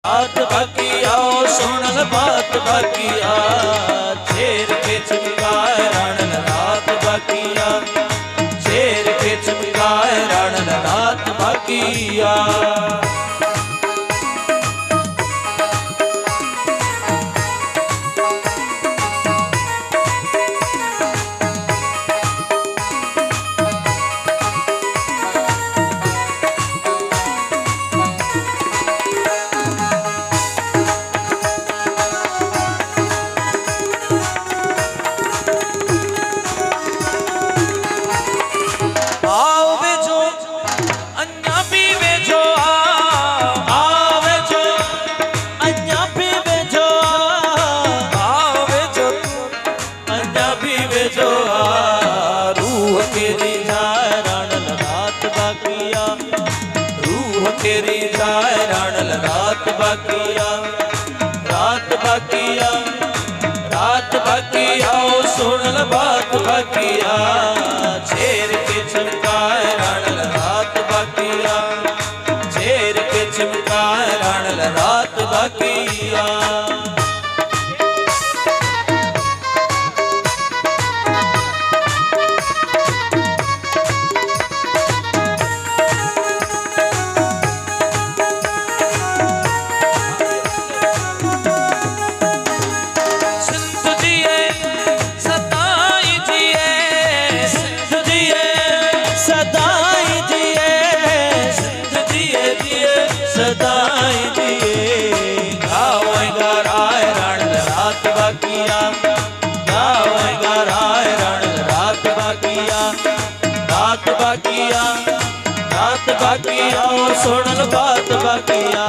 बात बाकी आओ सुन बात बाकी आ शेर के चमकाए रण रात बाकी आ शेर के चमकाए रण रात बाकी आ तेरी जाए रण रात बाकिया रात बाकिया रात बाकिया ओ सुन बात बाकिया शेर के चमकाए रण रात बाकिया शेर के चमकाए रण रात बाकिया सदाई दिए गावेगा राय रण रात बाकिया गावेगा राय रण रात बाकिया रात बाकिया रात बाकिया सुन बात बाकिया